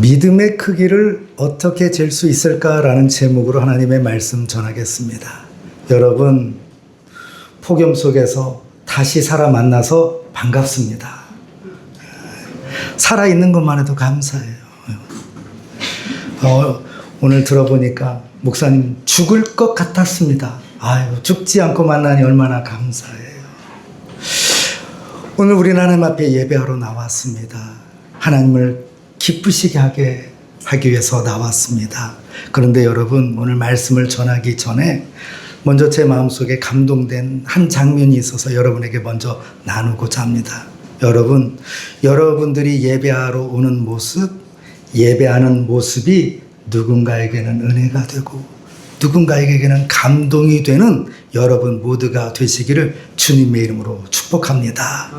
믿음의 크기를 어떻게 잴 수 있을까라는 제목으로 하나님의 말씀 전하겠습니다. 여러분, 폭염 속에서 다시 살아 만나서 반갑습니다. 살아있는 것만 해도 감사해요. 오늘 들어보니까 목사님 죽을 것 같았습니다. 아유, 죽지 않고 만나니 얼마나 감사해요. 오늘 우리는 하나님 앞에 예배하러 나왔습니다. 하나님을 기쁘시게 하기 위해서 나왔습니다. 그런데 여러분, 오늘 말씀을 전하기 전에 먼저 제 마음속에 감동된 한 장면이 있어서 여러분에게 먼저 나누고자 합니다. 여러분들이 예배하러 오는 모습, 예배하는 모습이 누군가에게는 은혜가 되고 누군가에게는 감동이 되는 여러분 모두가 되시기를 주님의 이름으로 축복합니다.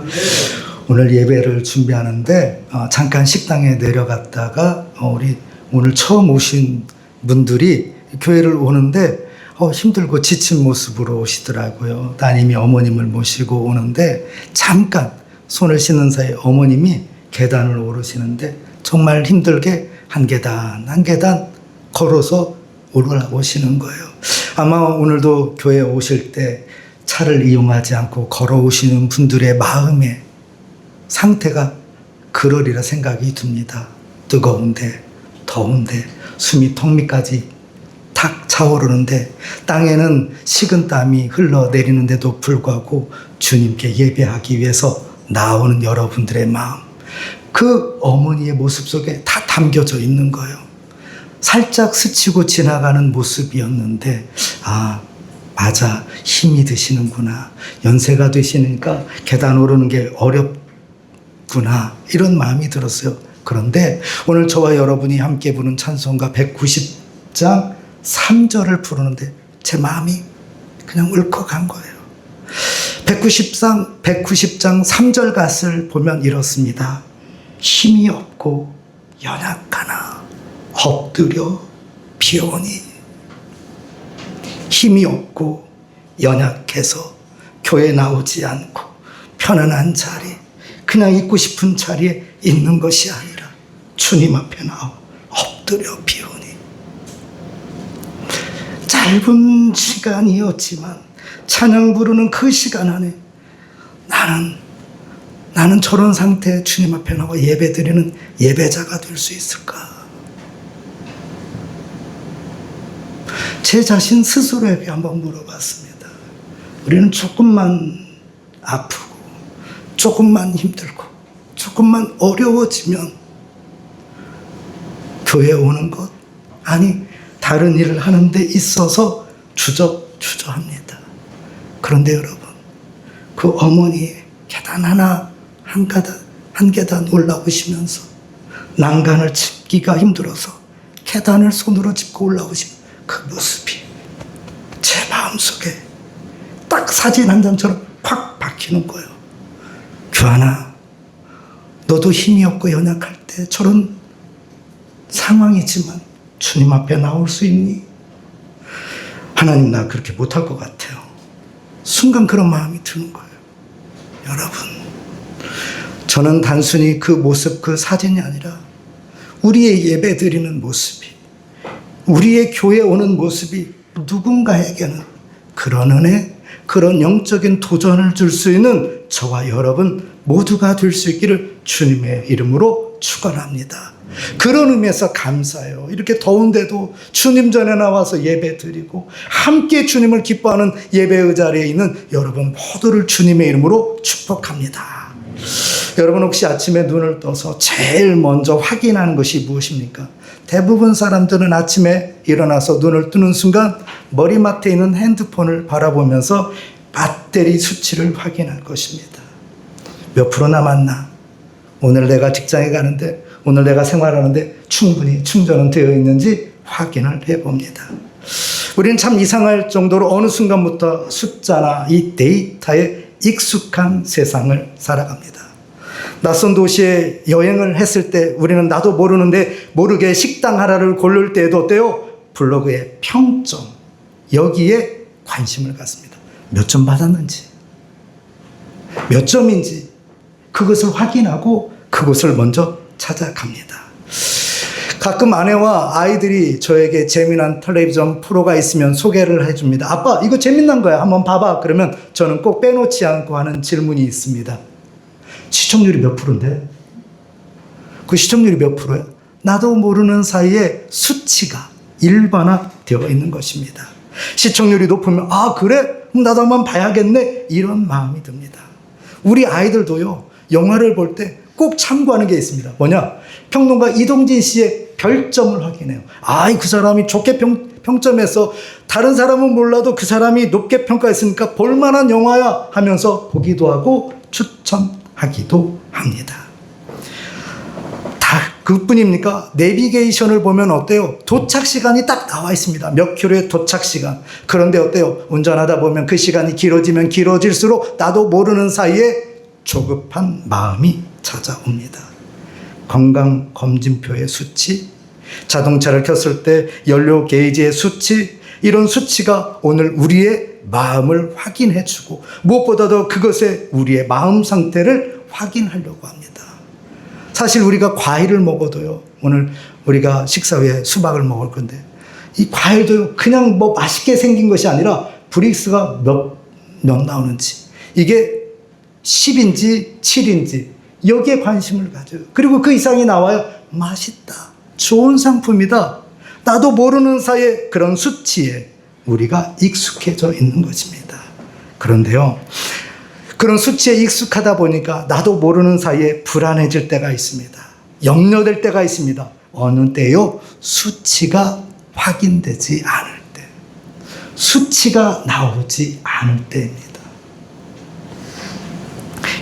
오늘 예배를 준비하는데 잠깐 식당에 내려갔다가 우리 오늘 처음 오신 분들이 교회를 오는데 힘들고 지친 모습으로 오시더라고요. 따님이 어머님을 모시고 오는데 잠깐 손을 씻는 사이 어머님이 계단을 오르시는데 정말 힘들게 한 계단 한 계단 걸어서 올라오시는 거예요. 아마 오늘도 교회에 오실 때 차를 이용하지 않고 걸어오시는 분들의 마음의 상태가 그러리라 생각이 듭니다. 뜨거운데 더운데 숨이 턱 밑까지 탁 차오르는데 땅에는 식은땀이 흘러내리는데도 불구하고 주님께 예배하기 위해서 나오는 여러분들의 마음, 그 어머니의 모습 속에 다 담겨져 있는 거예요. 살짝 스치고 지나가는 모습이었는데 맞아, 힘이 드시는구나, 연세가 되시니까 계단 오르는 게 어렵구나, 이런 마음이 들었어요. 그런데 오늘 저와 여러분이 함께 부른 찬송가 190장 3절을 부르는데 제 마음이 그냥 울컥한 거예요. 190장 3절 가사를 보면 이렇습니다. 힘이 없고 연약하나 엎드려 비오니. 힘이 없고 연약해서 교회 나오지 않고 편안한 자리, 그냥 있고 싶은 자리에 있는 것이 아니라 주님 앞에 나와 엎드려 비오니. 짧은 시간이었지만 찬양 부르는 그 시간 안에 나는 저런 상태에 주님 앞에 나와 예배 드리는 예배자가 될 수 있을까? 제 자신 스스로에게 한번 물어봤습니다. 우리는 조금만 아프고 조금만 힘들고 조금만 어려워지면 교회에 오는 것, 아니 다른 일을 하는 데 있어서 주저합니다. 그런데 여러분, 그 어머니 계단 하나 한 계단 올라오시면서 난간을 짚기가 힘들어서 계단을 손으로 짚고 올라오신 그 모습이 제 마음속에 딱 사진 한 장처럼 콱 박히는 거예요. 규환아, 너도 힘이 없고 연약할 때 저런 상황이지만 주님 앞에 나올 수 있니? 하나님, 나 그렇게 못할 것 같아요. 순간 그런 마음이 드는 거예요. 여러분, 저는 단순히 그 모습, 그 사진이 아니라 우리의 예배 드리는 모습이, 우리의 교회에 오는 모습이 누군가에게는 그런 은혜, 그런 영적인 도전을 줄 수 있는 저와 여러분 모두가 될 수 있기를 주님의 이름으로 축원합니다. 그런 의미에서 감사해요. 이렇게 더운데도 주님 전에 나와서 예배 드리고 함께 주님을 기뻐하는 예배의 자리에 있는 여러분 모두를 주님의 이름으로 축복합니다. 여러분, 혹시 아침에 눈을 떠서 제일 먼저 확인하는 것이 무엇입니까? 대부분 사람들은 아침에 일어나서 눈을 뜨는 순간 머리맡에 있는 핸드폰을 바라보면서 배터리 수치를 확인할 것입니다. 몇 프로 남았나? 오늘 내가 직장에 가는데, 오늘 내가 생활하는데 충분히 충전은 되어 있는지 확인을 해봅니다. 우리는 참 이상할 정도로 어느 순간부터 숫자나 이 데이터에 익숙한 세상을 살아갑니다. 낯선 도시에 여행을 했을 때 우리는 나도 모르게 식당 하나를 고를 때에도 어때요? 블로그에 평점, 여기에 관심을 갖습니다. 몇 점 받았는지, 몇 점인지 그것을 확인하고 그것을 먼저 찾아갑니다. 가끔 아내와 아이들이 저에게 재미난 텔레비전 프로가 있으면 소개를 해줍니다. 아빠, 이거 재밌는 거야. 한번 봐봐. 그러면 저는 꼭 빼놓지 않고 하는 질문이 있습니다. 시청률이 몇 프로인데? 그 시청률이 몇 프로야? 나도 모르는 사이에 수치가 일반화되어 있는 것입니다. 시청률이 높으면 아 그래? 그럼 나도 한번 봐야겠네. 이런 마음이 듭니다. 우리 아이들도요. 영화를 볼 때 꼭 참고하는 게 있습니다. 뭐냐? 평론가 이동진 씨의 별점을 확인해요. 아이 그 사람이 좋게 평점해서 다른 사람은 몰라도 그 사람이 높게 평가했으니까 볼만한 영화야 하면서 보기도 하고 추천하기도 합니다. 다 그뿐입니까? 내비게이션을 보면 어때요? 도착 시간이 딱 나와 있습니다. 몇 킬로의 도착 시간. 그런데 어때요? 운전하다 보면 그 시간이 길어지면 길어질수록 나도 모르는 사이에 조급한 마음이 찾아옵니다. 건강검진표의 수치, 자동차를 켰을 때 연료 게이지의 수치, 이런 수치가 오늘 우리의 마음을 확인해주고 무엇보다도 그것에 우리의 마음 상태를 확인하려고 합니다. 사실 우리가 과일을 먹어도요, 오늘 우리가 식사 후에 수박을 먹을 건데 이 과일도 그냥 뭐 맛있게 생긴 것이 아니라 브릭스가 몇 나오는지, 이게 10인지 7인지 여기에 관심을 가져요. 그리고 그 이상이 나와요. 맛있다. 좋은 상품이다. 나도 모르는 사이에 그런 수치에 우리가 익숙해져 있는 것입니다. 그런데요, 그런 수치에 익숙하다 보니까 나도 모르는 사이에 불안해질 때가 있습니다. 염려될 때가 있습니다. 어느 때요? 수치가 확인되지 않을 때. 수치가 나오지 않을 때입니다.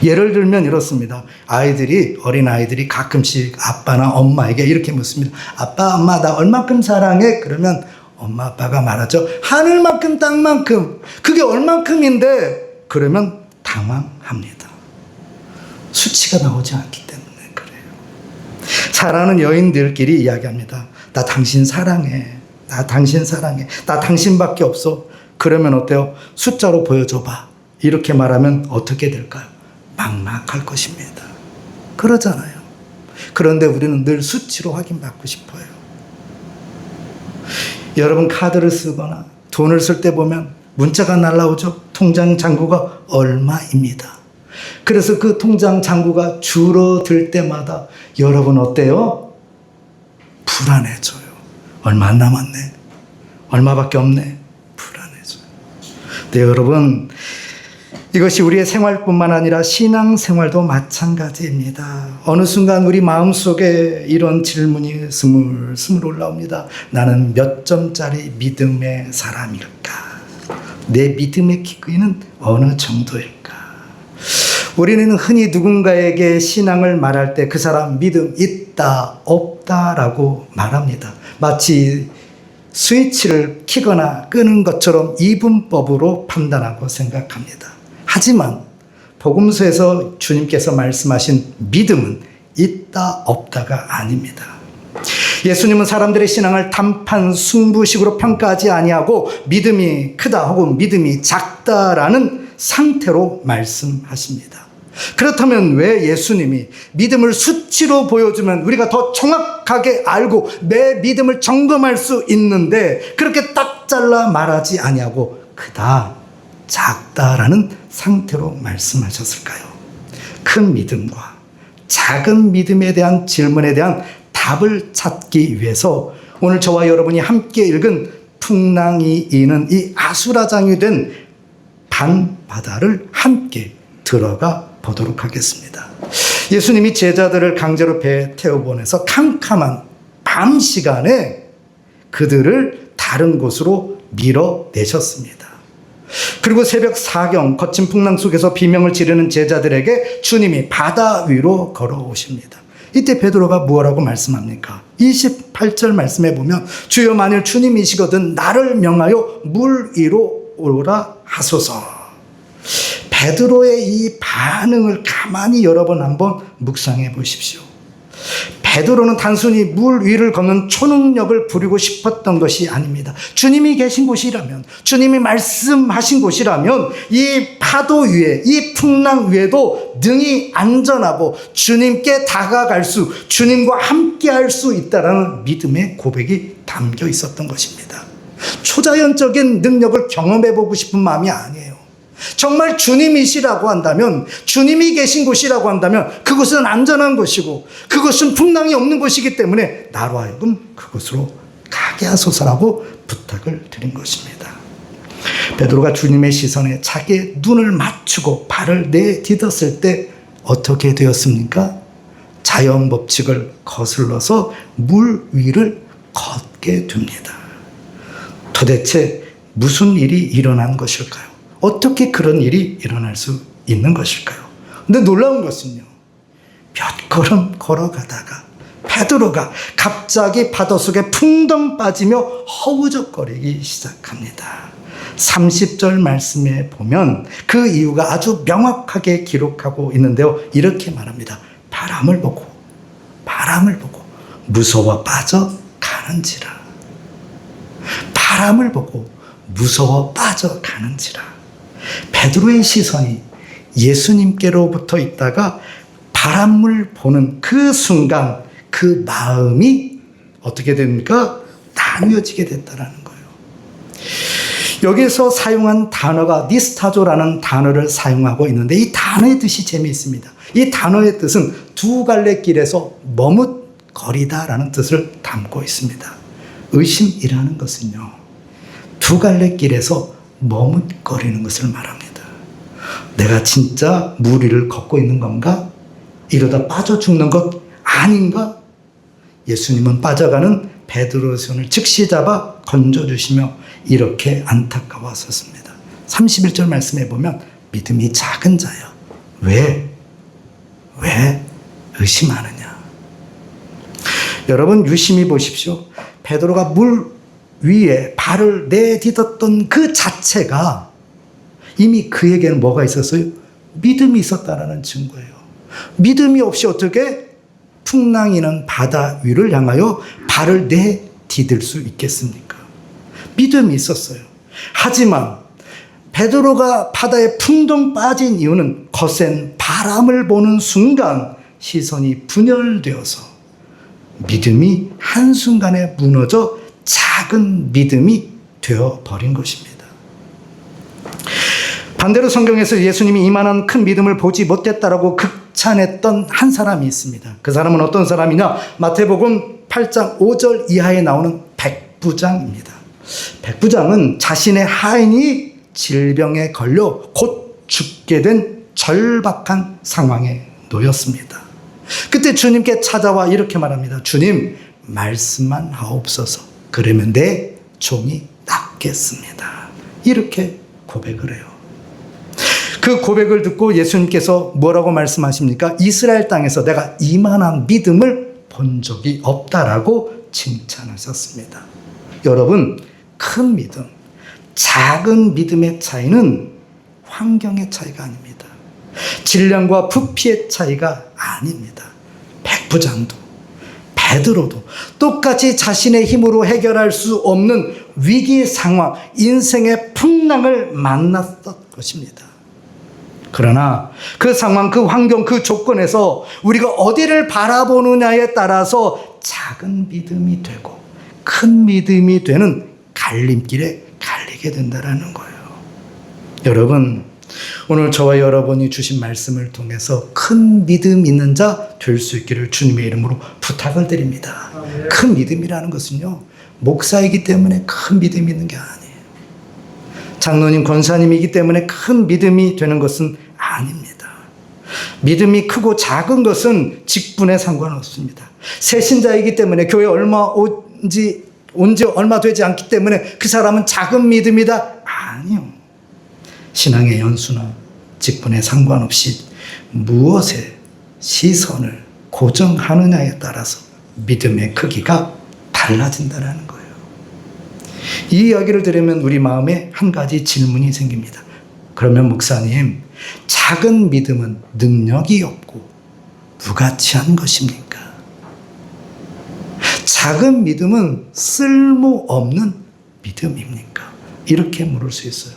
예를 들면 이렇습니다. 어린아이들이 가끔씩 아빠나 엄마에게 이렇게 묻습니다. 아빠, 엄마, 나 얼만큼 사랑해? 그러면 엄마, 아빠가 말하죠. 하늘만큼, 땅만큼. 그게 얼만큼인데? 그러면 당황합니다. 수치가 나오지 않기 때문에 그래요. 사랑하는 여인들끼리 이야기합니다. 나 당신 사랑해. 나 당신 사랑해. 나 당신밖에 없어. 그러면 어때요? 숫자로 보여줘봐. 이렇게 말하면 어떻게 될까요? 막막할 것입니다. 그러잖아요. 그런데 우리는 늘 수치로 확인받고 싶어요. 여러분 카드를 쓰거나 돈을 쓸 때 보면 문자가 날라오죠. 통장 잔고가 얼마입니다. 그래서 그 통장 잔고가 줄어들 때마다 여러분 어때요? 불안해져요. 얼마 안 남았네. 얼마밖에 없네. 불안해져요. 네, 여러분, 이것이 우리의 생활뿐만 아니라 신앙생활도 마찬가지입니다. 어느 순간 우리 마음속에 이런 질문이 스물스물 올라옵니다. 나는 몇 점짜리 믿음의 사람일까? 내 믿음의 기근은 어느 정도일까? 우리는 흔히 누군가에게 신앙을 말할 때 그 사람 믿음 있다, 없다라고 말합니다. 마치 스위치를 켜거나 끄는 것처럼 이분법으로 판단하고 생각합니다. 하지만 복음서에서 주님께서 말씀하신 믿음은 있다 없다가 아닙니다. 예수님은 사람들의 신앙을 단판 승부식으로 평가하지 아니하고 믿음이 크다 혹은 믿음이 작다라는 상태로 말씀하십니다. 그렇다면 왜 예수님이 믿음을 수치로 보여주면 우리가 더 정확하게 알고 내 믿음을 점검할 수 있는데 그렇게 딱 잘라 말하지 아니하고 크다, 작다라는 상태로 말씀하셨을까요? 큰 믿음과 작은 믿음에 대한 질문에 대한 답을 찾기 위해서 오늘 저와 여러분이 함께 읽은 풍랑이 이는 이 아수라장이 된 밤바다를 함께 들어가 보도록 하겠습니다. 예수님이 제자들을 강제로 배에 태워보내서 캄캄한 밤 시간에 그들을 다른 곳으로 밀어내셨습니다. 그리고 새벽 4경 거친 풍랑 속에서 비명을 지르는 제자들에게 주님이 바다 위로 걸어오십니다. 이때 베드로가 무엇라고 말씀합니까? 28절 말씀해 보면 주여 만일 주님이시거든 나를 명하여 물 위로 오라 하소서. 베드로의 이 반응을 가만히 여러분 한번 묵상해 보십시오. 베드로는 단순히 물 위를 걷는 초능력을 부리고 싶었던 것이 아닙니다. 주님이 계신 곳이라면, 주님이 말씀하신 곳이라면 이 파도 위에, 이 풍랑 위에도 능히 안전하고 주님께 다가갈 수, 주님과 함께 할 수 있다는 믿음의 고백이 담겨 있었던 것입니다. 초자연적인 능력을 경험해 보고 싶은 마음이 아니에요. 정말 주님이시라고 한다면, 주님이 계신 곳이라고 한다면 그곳은 안전한 곳이고 그것은 풍랑이 없는 곳이기 때문에 나로 하여금 그곳으로 가게 하소서라고 부탁을 드린 것입니다. 베드로가 주님의 시선에 자기의 눈을 맞추고 발을 내딛었을 때 어떻게 되었습니까? 자연 법칙을 거슬러서 물 위를 걷게 됩니다. 도대체 무슨 일이 일어난 것일까요? 어떻게 그런 일이 일어날 수 있는 것일까요? 근데 놀라운 것은요, 몇 걸음 걸어가다가 베드로가 갑자기 파도 속에 풍덩 빠지며 허우적거리기 시작합니다. 30절 말씀에 보면 그 이유가 아주 명확하게 기록하고 있는데요, 이렇게 말합니다. 바람을 보고 무서워 빠져가는지라. 바람을 보고 무서워 빠져가는지라. 베드로의 시선이 예수님께로부터 있다가 바람을 보는 그 순간 그 마음이 어떻게 됩니까? 나뉘어지게 됐다라는 거예요. 여기서 사용한 단어가 니스타조라는 단어를 사용하고 있는데 이 단어의 뜻이 재미있습니다. 이 단어의 뜻은 두 갈래 길에서 머뭇거리다라는 뜻을 담고 있습니다. 의심이라는 것은요, 두 갈래 길에서 머뭇거리는 것을 말합니다. 내가 진짜 물 위를 걷고 있는 건가? 이러다 빠져 죽는 것 아닌가? 예수님은 빠져가는 베드로의 손을 즉시 잡아 건져주시며 이렇게 안타까워하셨습니다. 31절 말씀에 보면 믿음이 작은 자여 왜 의심하느냐? 여러분 유심히 보십시오. 베드로가 물 위에 발을 내딛었던 그 자체가 이미 그에게는 뭐가 있었어요? 믿음이 있었다라는 증거예요. 믿음이 없이 어떻게 풍랑이는 바다 위를 향하여 발을 내디딜 수 있겠습니까? 믿음이 있었어요. 하지만 베드로가 바다에 풍덩 빠진 이유는 거센 바람을 보는 순간 시선이 분열되어서 믿음이 한순간에 무너져 작은 믿음이 되어버린 것입니다. 반대로 성경에서 예수님이 이만한 큰 믿음을 보지 못했다라고 극찬했던 한 사람이 있습니다. 그 사람은 어떤 사람이냐? 마태복음 8장 5절 이하에 나오는 백부장입니다. 백부장은 자신의 하인이 질병에 걸려 곧 죽게 된 절박한 상황에 놓였습니다. 그때 주님께 찾아와 이렇게 말합니다. 주님, 말씀만 하옵소서. 그러면 내 종이 낫겠습니다. 이렇게 고백을 해요. 그 고백을 듣고 예수님께서 뭐라고 말씀하십니까? 이스라엘 땅에서 내가 이만한 믿음을 본 적이 없다라고 칭찬하셨습니다. 여러분, 큰 믿음, 작은 믿음의 차이는 환경의 차이가 아닙니다. 질량과 부피의 차이가 아닙니다. 백부장도 베드로도 똑같이 자신의 힘으로 해결할 수 없는 위기 상황, 인생의 풍랑을 만났던 것입니다. 그러나 그 상황, 그 환경, 그 조건에서 우리가 어디를 바라보느냐에 따라서 작은 믿음이 되고 큰 믿음이 되는 갈림길에 갈리게 된다는 거예요. 여러분, 오늘 저와 여러분이 주신 말씀을 통해서 큰 믿음 있는 자 될 수 있기를 주님의 이름으로 부탁을 드립니다. 큰 믿음이라는 것은요, 목사이기 때문에 큰 믿음이 있는 게 아니에요. 장로님, 권사님이기 때문에 큰 믿음이 되는 것은 아닙니다. 믿음이 크고 작은 것은 직분에 상관없습니다. 새 신자이기 때문에 교회 온 지 얼마 되지 않기 때문에 그 사람은 작은 믿음이다. 아니요. 신앙의 연수나 직분에 상관없이 무엇에 시선을 고정하느냐에 따라서 믿음의 크기가 달라진다는 거예요. 이 이야기를 들으면 우리 마음에 한 가지 질문이 생깁니다. 그러면 목사님, 작은 믿음은 능력이 없고 무가치한 것입니까? 작은 믿음은 쓸모없는 믿음입니까? 이렇게 물을 수 있어요.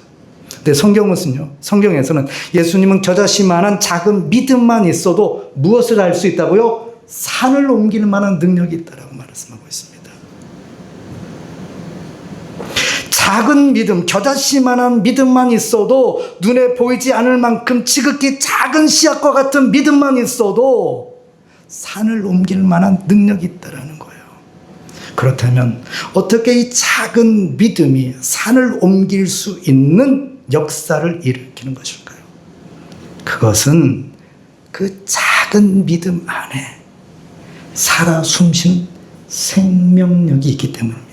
근데 성경에서는 예수님은 겨자씨만한 작은 믿음만 있어도 무엇을 할 수 있다고요? 산을 옮길 만한 능력이 있다라고 말씀하고 있습니다. 작은 믿음, 겨자씨만한 믿음만 있어도, 눈에 보이지 않을 만큼 지극히 작은 씨앗과 같은 믿음만 있어도 산을 옮길 만한 능력이 있다라는 거예요. 그렇다면 어떻게 이 작은 믿음이 산을 옮길 수 있는 역사를 일으키는 것일까요? 그것은 그 작은 믿음 안에 살아 숨쉬는 생명력이 있기 때문입니다.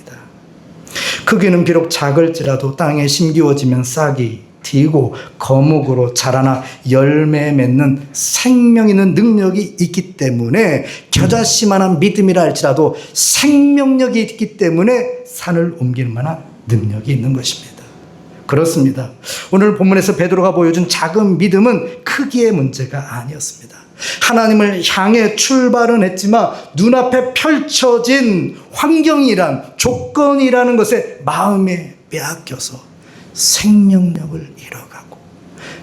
그 귀는 비록 작을지라도 땅에 심기워지면 싹이 튀고 거목으로 자라나 열매 맺는 생명 있는 능력이 있기 때문에, 겨자씨만한 믿음이라 할지라도 생명력이 있기 때문에 산을 옮길 만한 능력이 있는 것입니다. 그렇습니다. 오늘 본문에서 베드로가 보여준 작은 믿음은 크기의 문제가 아니었습니다. 하나님을 향해 출발은 했지만 눈앞에 펼쳐진 환경이란, 조건이라는 것에 마음에 빼앗겨서 생명력을 잃어가고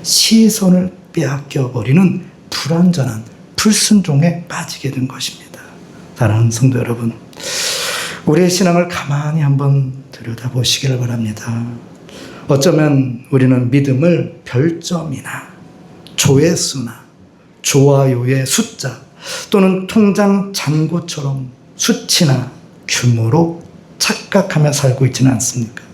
시선을 빼앗겨버리는 불완전한 불순종에 빠지게 된 것입니다. 사랑하는 성도 여러분, 우리의 신앙을 가만히 한번 들여다보시기를 바랍니다. 어쩌면 우리는 믿음을 별점이나 조회수나 좋아요의 숫자 또는 통장 잔고처럼 수치나 규모로 착각하며 살고 있지는 않습니까?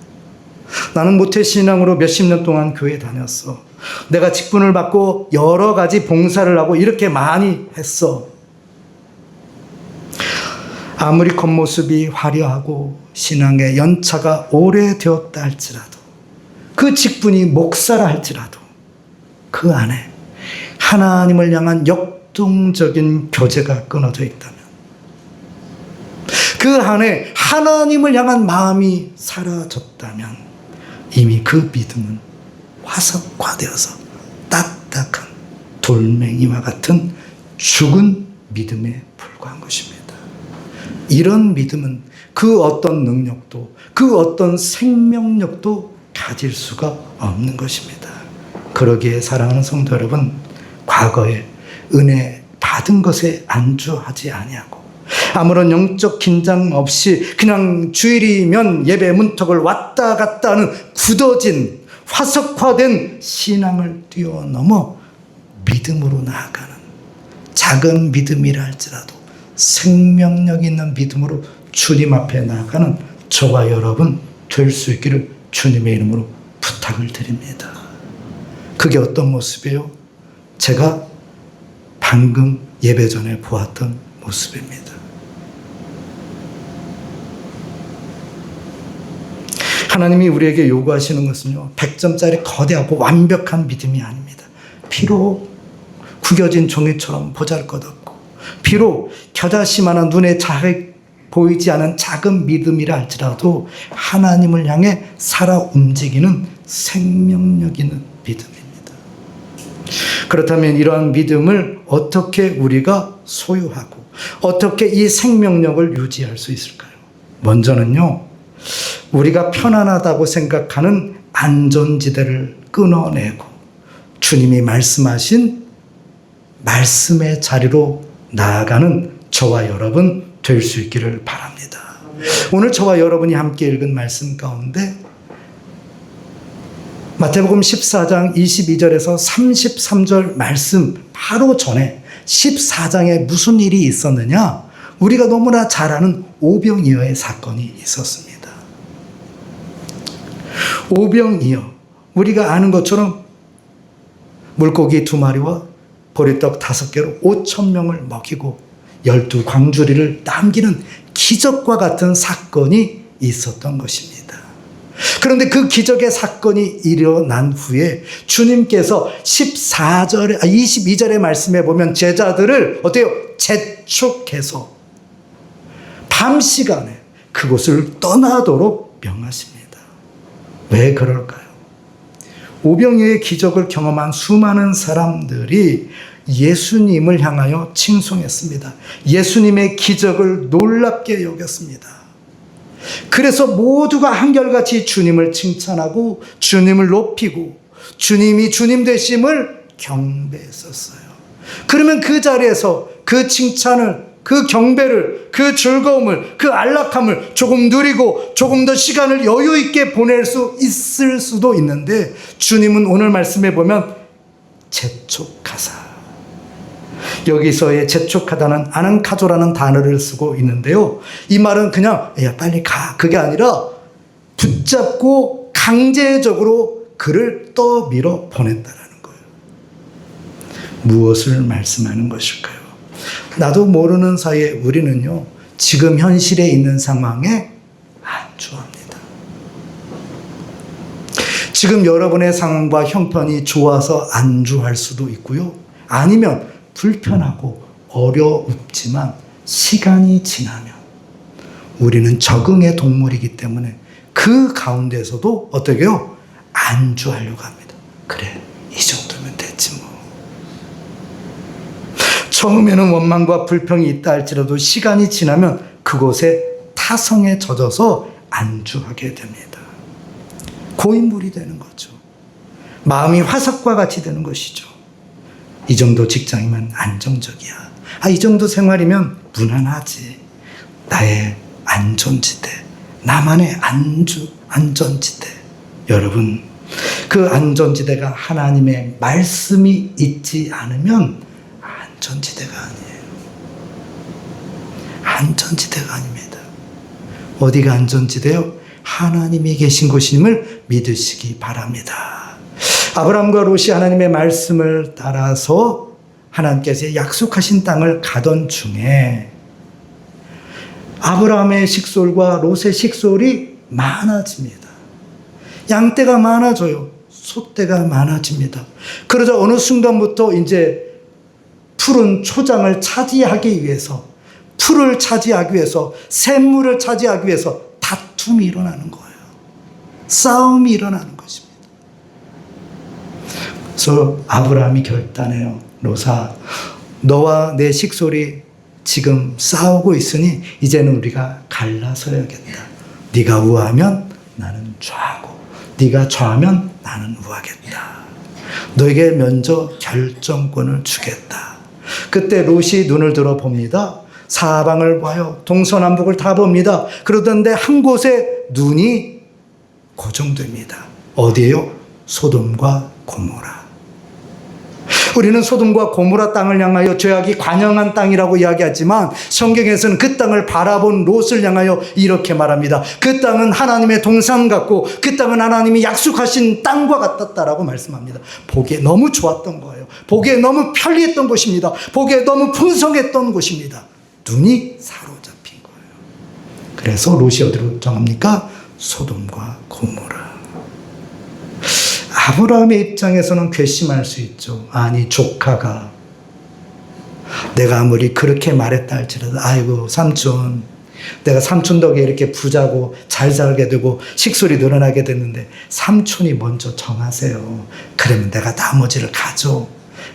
나는 모태신앙으로 몇십 년 동안 교회 다녔어. 내가 직분을 받고 여러 가지 봉사를 하고 이렇게 많이 했어. 아무리 겉모습이 화려하고 신앙의 연차가 오래되었다 할지라도, 그 직분이 목사라 할지라도 그 안에 하나님을 향한 역동적인 교제가 끊어져 있다면, 그 안에 하나님을 향한 마음이 사라졌다면 이미 그 믿음은 화석화되어서 딱딱한 돌멩이와 같은 죽은 믿음에 불과한 것입니다. 이런 믿음은 그 어떤 능력도, 그 어떤 생명력도 가질 수가 없는 것입니다. 그러기에 사랑하는 성도 여러분, 과거에 은혜 받은 것에 안주하지 아니하고 아무런 영적 긴장 없이 그냥 주일이면 예배 문턱을 왔다 갔다 하는 굳어진 화석화된 신앙을 뛰어넘어 믿음으로 나아가는, 작은 믿음이라 할지라도 생명력 있는 믿음으로 주님 앞에 나아가는 저와 여러분 될 수 있기를 주님의 이름으로 부탁을 드립니다. 그게 어떤 모습이에요? 제가 방금 예배 전에 보았던 모습입니다. 하나님이 우리에게 요구하시는 것은요, 100점짜리 거대하고 완벽한 믿음이 아닙니다. 비록 구겨진 종이처럼 보잘것없고, 비록 겨자씨만한 눈에 잘 보이지 않은 작은 믿음이라 할지라도 하나님을 향해 살아 움직이는 생명력 있는 믿음입니다. 그렇다면 이러한 믿음을 어떻게 우리가 소유하고 어떻게 이 생명력을 유지할 수 있을까요? 먼저는요, 우리가 편안하다고 생각하는 안전지대를 끊어내고 주님이 말씀하신 말씀의 자리로 나아가는 저와 여러분 될 수 있기를 바랍니다. 오늘 저와 여러분이 함께 읽은 말씀 가운데 마태복음 14장 22절에서 33절 말씀 바로 전에 14장에 무슨 일이 있었느냐? 우리가 너무나 잘 아는 오병이어의 사건이 있었습니다. 오병이어, 우리가 아는 것처럼 물고기 2마리와 보리떡 5개로 5,000명을 먹이고 12광주리를 남기는 기적과 같은 사건이 있었던 것입니다. 그런데 그 기적의 사건이 일어난 후에 주님께서 22절의 말씀에 보면 제자들을 어때요? 재촉해서 밤 시간에 그곳을 떠나도록 명하십니다. 왜 그럴까요? 오병이어의 기적을 경험한 수많은 사람들이 예수님을 향하여 칭송했습니다. 예수님의 기적을 놀랍게 여겼습니다. 그래서 모두가 한결같이 주님을 칭찬하고 주님을 높이고 주님이 주님 되심을 경배했었어요. 그러면 그 자리에서 그 칭찬을, 그 경배를, 그 즐거움을, 그 안락함을 조금 누리고 조금 더 시간을 여유 있게 보낼 수 있을 수도 있는데, 주님은 오늘 말씀에 보면 재촉하사, 여기서의 재촉하다는 아는카조라는 단어를 쓰고 있는데요, 이 말은 그냥 야 빨리 가, 그게 아니라 붙잡고 강제적으로 그를 떠밀어 보냈다라는 거예요. 무엇을 말씀하는 것일까요? 나도 모르는 사이에 우리는요, 지금 현실에 있는 상황에 안주합니다. 지금 여러분의 상황과 형편이 좋아서 안주할 수도 있고요, 아니면 불편하고 어려웠지만 시간이 지나면 우리는 적응의 동물이기 때문에 그 가운데서도 어떻게 해요? 안주하려고 합니다. 그래, 이 정도면 됐지 뭐. 처음에는 원망과 불평이 있다 할지라도 시간이 지나면 그곳에 타성에 젖어서 안주하게 됩니다. 고인물이 되는 거죠. 마음이 화석과 같이 되는 것이죠. 이 정도 직장이면 안정적이야. 이 정도 생활이면 무난하지. 나의 안전지대, 나만의 안전지대. 여러분, 그 안전지대가 하나님의 말씀이 있지 않으면 안전지대가 아니에요. 안전지대가 아닙니다. 어디가 안전지대요? 하나님이 계신 곳임을 믿으시기 바랍니다. 아브라함과 롯이 하나님의 말씀을 따라서 하나님께서 약속하신 땅을 가던 중에 아브라함의 식솔과 롯의 식솔이 많아집니다. 양떼가 많아져요. 소떼가 많아집니다. 그러자 어느 순간부터 이제 푸른 초장을 차지하기 위해서, 풀을 차지하기 위해서, 샘물을 차지하기 위해서 다툼이 일어나는 거예요. 싸움이 일어나는 것입니다. 그래서 아브라함이 결단해요. 롯아, 너와 내 식솔이 지금 싸우고 있으니 이제는 우리가 갈라서야겠다. 네가 우하면 나는 좌하고 네가 좌하면 나는 우하겠다. 너에게 먼저 결정권을 주겠다. 그때 롯이 눈을 들어 봅니다. 사방을 봐요. 동서남북을 다 봅니다. 그러던데 한 곳에 눈이 고정됩니다. 어디예요? 소돔과 고모라. 우리는 소돔과 고모라 땅을 향하여 죄악이 관영한 땅이라고 이야기하지만 성경에서는 그 땅을 바라본 롯을 향하여 이렇게 말합니다. 그 땅은 하나님의 동산 같고 그 땅은 하나님이 약속하신 땅과 같았다라고 말씀합니다. 보기에 너무 좋았던 거예요. 보기에 너무 편리했던 곳입니다. 보기에 너무 풍성했던 곳입니다. 눈이 사로잡힌 거예요. 그래서 롯이 어디로 정합니까? 소돔과 고모라. 아브라함의 입장에서는 괘씸할 수 있죠. 아니, 조카가 내가 아무리 그렇게 말했다 할지라도 아이고 삼촌, 내가 삼촌 덕에 이렇게 부자고 잘 살게 되고 식솔이 늘어나게 됐는데 삼촌이 먼저 정하세요. 그러면 내가 나머지를 가져.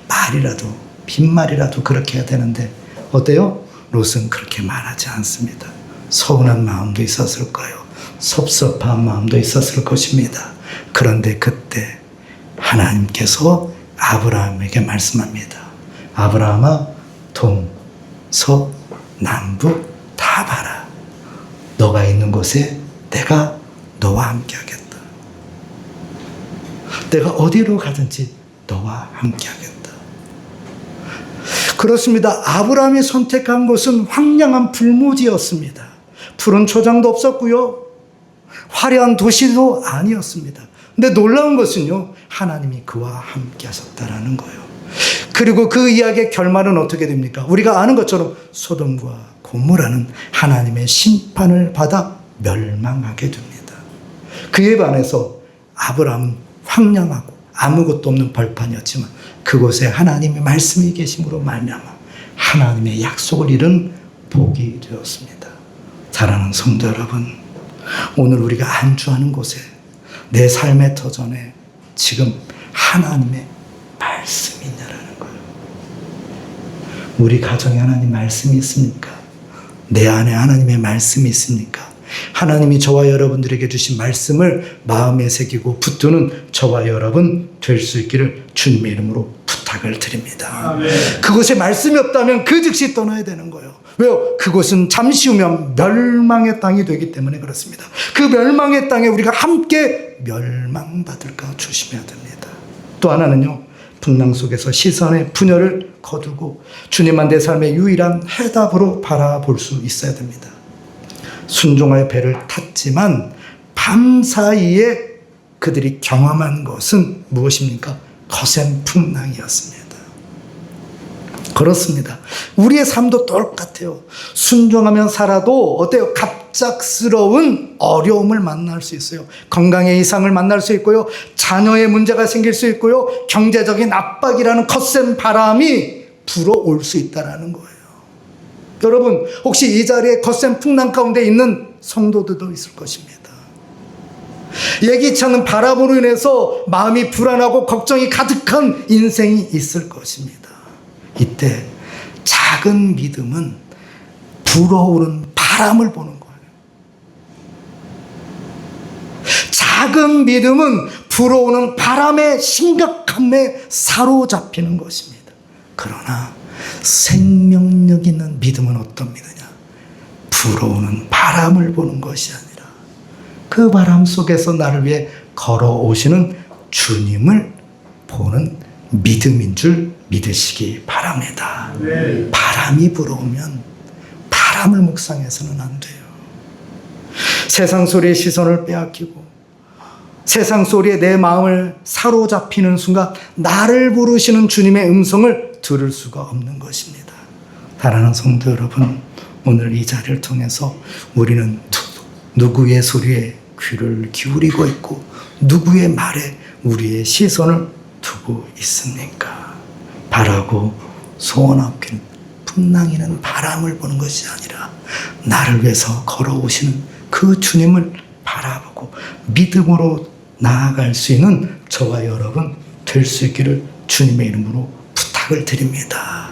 말이라도 빈말이라도 그렇게 해야 되는데 어때요? 롯은 그렇게 말하지 않습니다. 서운한 마음도 있었을 거예요. 섭섭한 마음도 있었을 것입니다. 그런데 그때 하나님께서 아브라함에게 말씀합니다. 아브라함아, 동, 서, 남북 다 봐라. 너가 있는 곳에 내가 너와 함께 하겠다. 내가 어디로 가든지 너와 함께 하겠다. 그렇습니다. 아브라함이 선택한 곳은 황량한 불모지였습니다. 푸른 초장도 없었고요, 화려한 도시도 아니었습니다. 근데 놀라운 것은요, 하나님이 그와 함께 하셨다라는 거예요. 그리고 그 이야기의 결말은 어떻게 됩니까? 우리가 아는 것처럼 소돔과 고모라는 하나님의 심판을 받아 멸망하게 됩니다. 그에 반해서 아브라함은 황량하고 아무것도 없는 벌판이었지만 그곳에 하나님의 말씀이 계심으로 말미암아 하나님의 약속을 이룬 복이 되었습니다. 사랑하는 성도 여러분, 오늘 우리가 안주하는 곳에 내 삶의 터전에 지금 하나님의 말씀이 있냐라는 거예요. 우리 가정에 하나님 말씀이 있습니까? 내 안에 하나님의 말씀이 있습니까? 하나님이 저와 여러분들에게 주신 말씀을 마음에 새기고 붙드는 저와 여러분 될 수 있기를 주님의 이름으로 부탁을 드립니다. 그곳에 말씀이 없다면 그 즉시 떠나야 되는 거예요. 왜요? 그곳은 잠시 후면 멸망의 땅이 되기 때문에 그렇습니다. 그 멸망의 땅에 우리가 함께 멸망받을까 조심해야 됩니다. 또 하나는요, 풍랑 속에서 시선의 분열을 거두고 주님만 내 삶의 유일한 해답으로 바라볼 수 있어야 됩니다. 순종하여 배를 탔지만 밤사이에 그들이 경험한 것은 무엇입니까? 거센 풍랑이었습니다. 그렇습니다. 우리의 삶도 똑같아요. 순종하며 살아도 어때요? 갑작스러운 어려움을 만날 수 있어요. 건강의 이상을 만날 수 있고요. 자녀의 문제가 생길 수 있고요. 경제적인 압박이라는 거센 바람이 불어올 수 있다는 거예요. 여러분, 혹시 이 자리에 거센 풍랑 가운데 있는 성도들도 있을 것입니다. 예기치 않은 바람으로 인해서 마음이 불안하고 걱정이 가득한 인생이 있을 것입니다. 이때 작은 믿음은 불어오는 바람을 보는 거예요. 작은 믿음은 불어오는 바람의 심각함에 사로잡히는 것입니다. 그러나 생명력 있는 믿음은 어떤 믿으냐? 불어오는 바람을 보는 것이 아니라 그 바람 속에서 나를 위해 걸어오시는 주님을 보는 믿음인 줄 믿으시기 바랍니다. 네. 바람이 불어오면 바람을 묵상해서는 안 돼요. 세상 소리에 시선을 빼앗기고 세상 소리에 내 마음을 사로잡히는 순간 나를 부르시는 주님의 음성을 들을 수가 없는 것입니다. 사랑하는 성도 여러분, 오늘 이 자리를 통해서 우리는 누구의 소리에 귀를 기울이고 있고 누구의 말에 우리의 시선을 두고 있습니까? 바라고 소원하기는 풍랑이는 바람을 보는 것이 아니라 나를 위해서 걸어오시는 그 주님을 바라보고 믿음으로 나아갈 수 있는 저와 여러분 될 수 있기를 주님의 이름으로 부탁을 드립니다.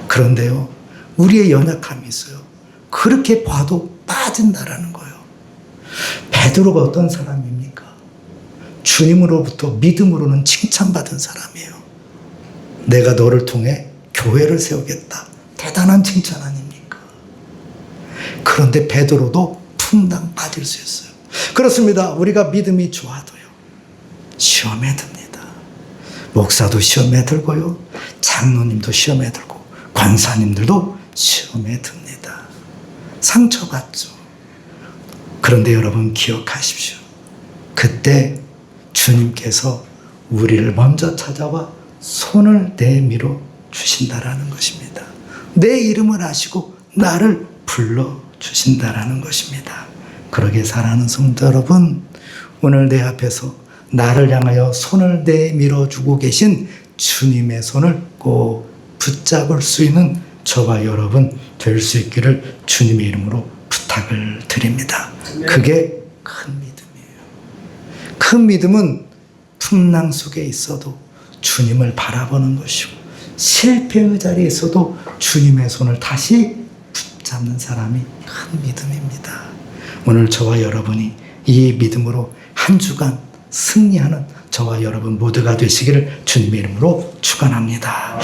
그런데요, 우리의 연약함이 있어요. 그렇게 봐도 빠진다라는 거예요. 베드로가 어떤 사람입니까? 주님으로부터 믿음으로는 칭찬받은 사람이에요. 내가 너를 통해 교회를 세우겠다. 대단한 칭찬 아닙니까? 그런데 베드로도 풍랑 빠질 수 있어요. 그렇습니다. 우리가 믿음이 좋아도요, 시험에 듭니다. 목사도 시험에 들고요, 장로님도 시험에 들고 권사님들도 시험에 듭니다. 상처받죠. 그런데 여러분 기억하십시오. 그때 주님께서 우리를 먼저 찾아와 손을 내밀어 주신다라는 것입니다. 내 이름을 아시고 나를 불러 주신다라는 것입니다. 그러게 사랑하는 성도 여러분, 오늘 내 앞에서 나를 향하여 손을 내밀어 주고 계신 주님의 손을 꼭 붙잡을 수 있는 저와 여러분 될 수 있기를 주님의 이름으로 부탁을 드립니다. 그게 큰 믿음이에요. 큰 믿음은 풍랑 속에 있어도 주님을 바라보는 것이고 실패의 자리에 있어도 주님의 손을 다시 붙잡는 사람이 큰 믿음입니다. 오늘 저와 여러분이 이 믿음으로 한 주간 승리하는 저와 여러분 모두가 되시기를 주님의 이름으로 축원합니다.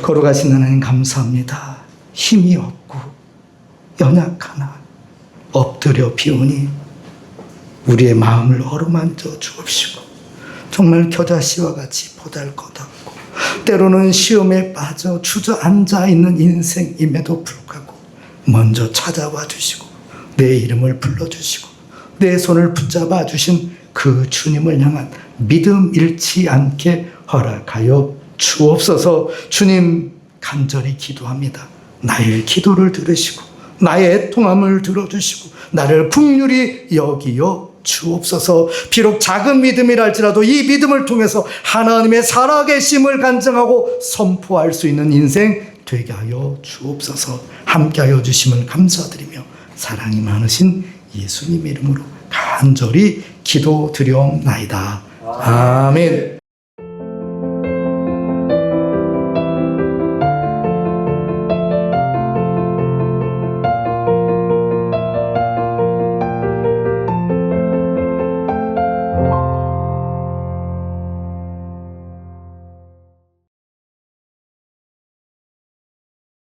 걸어가신 하나님 감사합니다. 힘이 없고 연약하나 엎드려 비우니 우리의 마음을 어루만져 주옵시고 정말 겨자씨와 같이 보잘것없고 때로는 시험에 빠져 주저앉아 있는 인생임에도 불구하고 먼저 찾아와 주시고 내 이름을 불러주시고 내 손을 붙잡아 주신 그 주님을 향한 믿음 잃지 않게 허락하여 주옵소서. 주님 간절히 기도합니다. 나의 기도를 들으시고 나의 애통함을 들어주시고 나를 긍휼히 여기어 주옵소서. 비록 작은 믿음이라 할지라도 이 믿음을 통해서 하나님의 살아계심을 간증하고 선포할 수 있는 인생 되게 하여 주옵소서. 함께하여 주심을 감사드리며 사랑이 많으신 예수님의 이름으로 간절히 기도드리옵나이다. 아멘.